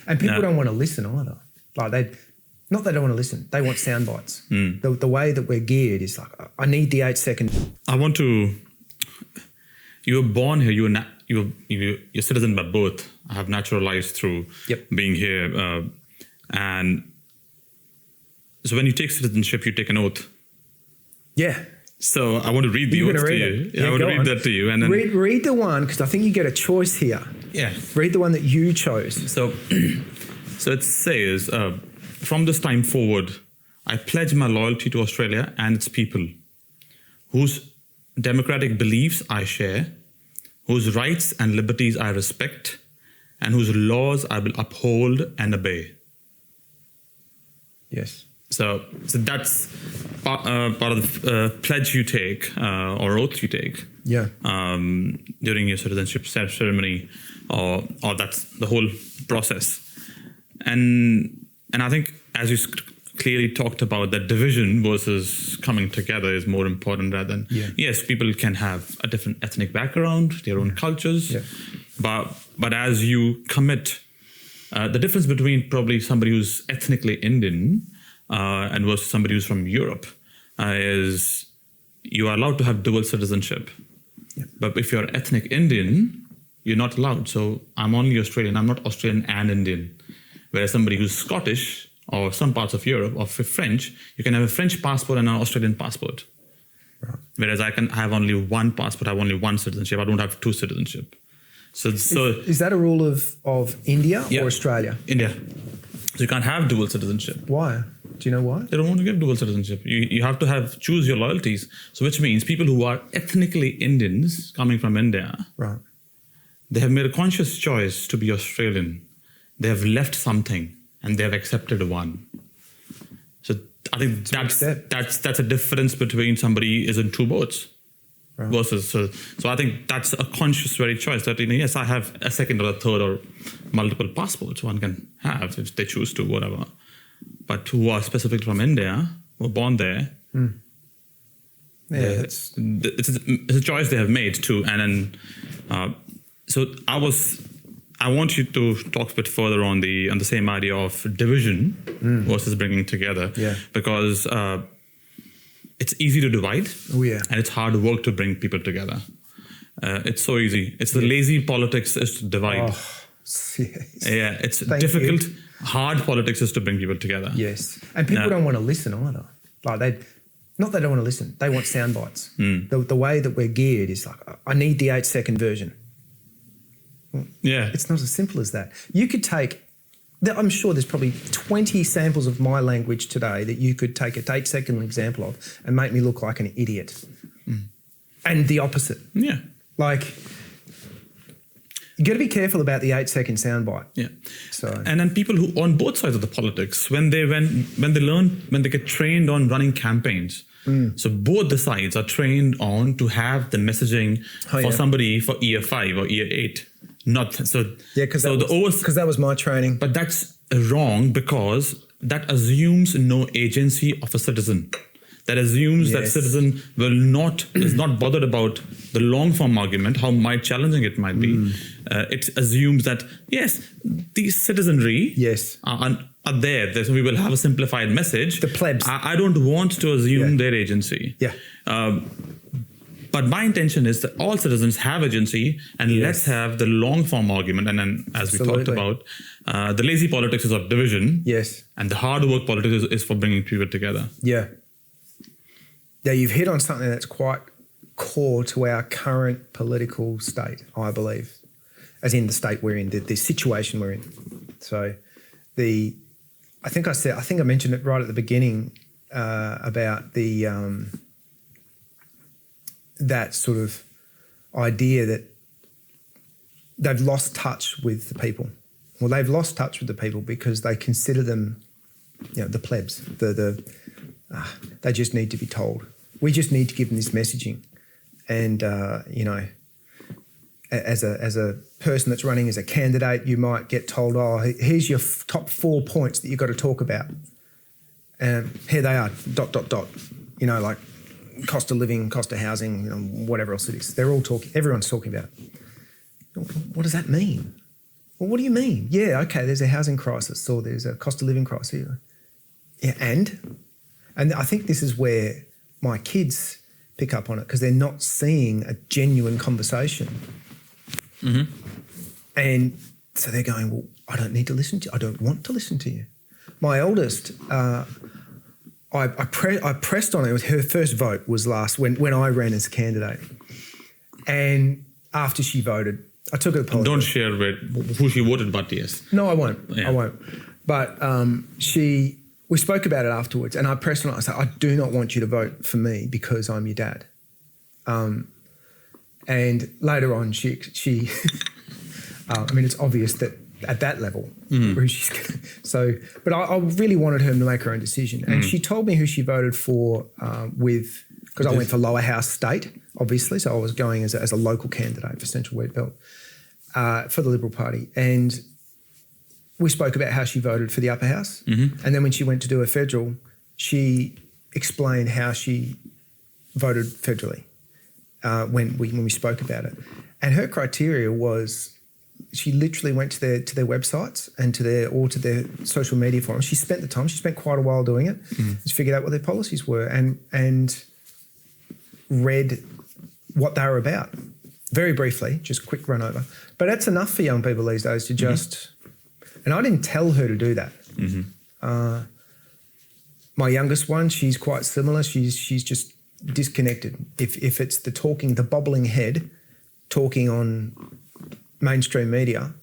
And people don't want to listen either. Like not they don't want to listen. They want sound bites. The way that we're geared is like, I need the 8 second. You were born here. You're citizen by birth. I have naturalized through being here. And so when you take citizenship, you take an oath. Yeah. So I want to read the oath to you. Yeah, I want to read that to you. And then read the one, because I think you get a choice here. Yeah. Read the one that you chose. So it says, from this time forward, I pledge my loyalty to Australia and its people, whose democratic beliefs I share, whose rights and liberties I respect, and whose laws I will uphold and obey. Yes. So that's part of the pledge you take or oath you take. Yeah. During your citizenship ceremony, or that's the whole process. And I think, as you clearly talked about, that division versus coming together is more important rather than, yes, people can have a different ethnic background, their own cultures, but as you commit, the difference between probably somebody who's ethnically Indian and versus somebody who's from Europe is you are allowed to have dual citizenship. Yeah. But if you're ethnic Indian, you're not allowed. So I'm only Australian. I'm not Australian and Indian. Whereas somebody who's Scottish or some parts of Europe or French, you can have a French passport and an Australian passport. Right. Whereas I can have only one passport, I have only one citizenship. I don't have two citizenship. So is that a rule of India or Australia? India. So you can't have dual citizenship. Why? Do you know why? They don't want to give dual citizenship. You have to choose your loyalties. So which means people who are ethnically Indians coming from India, right, they have made a conscious choice to be Australian. They have left something and they have accepted one. So I think that's a difference between somebody is in two boats. Right. Versus, so I think that's a conscious very choice that, yes, I have a second or a third or multiple passports one can have if they choose to, whatever. But who are specifically from India, who were born there, it's a choice they have made too. And then, so I want you to talk a bit further on the same idea of division versus bringing together, because it's easy to divide, and it's hard work to bring people together. It's so easy. It's the lazy politics is to divide. Yeah, it's difficult. Hard politics is to bring people together. Yes, and people don't want to listen either. Like they don't want to listen. They want sound bites. The way that we're geared is like, I need the 8 second version. Yeah, it's not as simple as that. You could take. I'm sure there's probably 20 samples of my language today that you could take an 8 second example of and make me look like an idiot. And the opposite. Yeah. Like, you got to be careful about the 8 second soundbite. Yeah. So, and then people who on both sides of the politics, when they get trained on running campaigns, so both the sides are trained on to have the messaging for somebody for year 5 or year 8. Not so. Yeah, because that was my training. But that's wrong, because that assumes no agency of a citizen. That assumes that citizen is not bothered about the long form argument, how challenging it might be. It assumes that yes, the citizenry are there. So we will have a simplified message. The plebs. I don't want to assume their agency. Yeah. But my intention is that all citizens have agency, and let's have the long form argument. And then, as we talked about, the lazy politics is of division. Yes. And the hard work politics is for bringing people together. Yeah. Yeah, you've hit on something that's quite core to our current political state, I believe, as in the state we're in, the situation we're in. So, I think I mentioned it right at the beginning about the. That sort of idea that they've lost touch with the people. Well, they've lost touch with the people because they consider them, the plebs. They just need to be told. We just need to give them this messaging. And, as a person that's running as a candidate, you might get told, here's your top 4 points that you've got to talk about. Here they are, ... like, cost of living, cost of housing, whatever else it is. Everyone's talking about it. What does that mean? Well, what do you mean? Yeah, okay, there's a housing crisis or there's a cost of living crisis. Yeah, and I think this is where my kids pick up on it because they're not seeing a genuine conversation. Mm-hmm. And so they're going, well, I don't need to listen to you. I don't want to listen to you. My eldest, I pressed on her. Her first vote was when I ran as a candidate. And after she voted, I took her to politics. Don't share who she voted, but yes. No, I won't. Yeah. I won't. But we spoke about it afterwards, and I pressed on. I said, I do not want you to vote for me because I'm your dad. And later on, she I mean, it's obvious that at that level, who she's but I really wanted her to make her own decision, and she told me who she voted for because I went for Lower House State, obviously, so I was going as a local candidate for Central Wheat Belt for the Liberal Party, and we spoke about how she voted for the Upper House, and then when she went to do a federal, she explained how she voted federally when we spoke about it, and her criteria was she literally went to their websites and to their social media forums. She spent the time. She spent quite a while doing it. She figured out what their policies were and read what they were about. Very briefly, just a quick run over. But that's enough for young people these days to just... And I didn't tell her to do that. My youngest one, she's quite similar. She's just disconnected. If it's the bobbling head talking on mainstream media,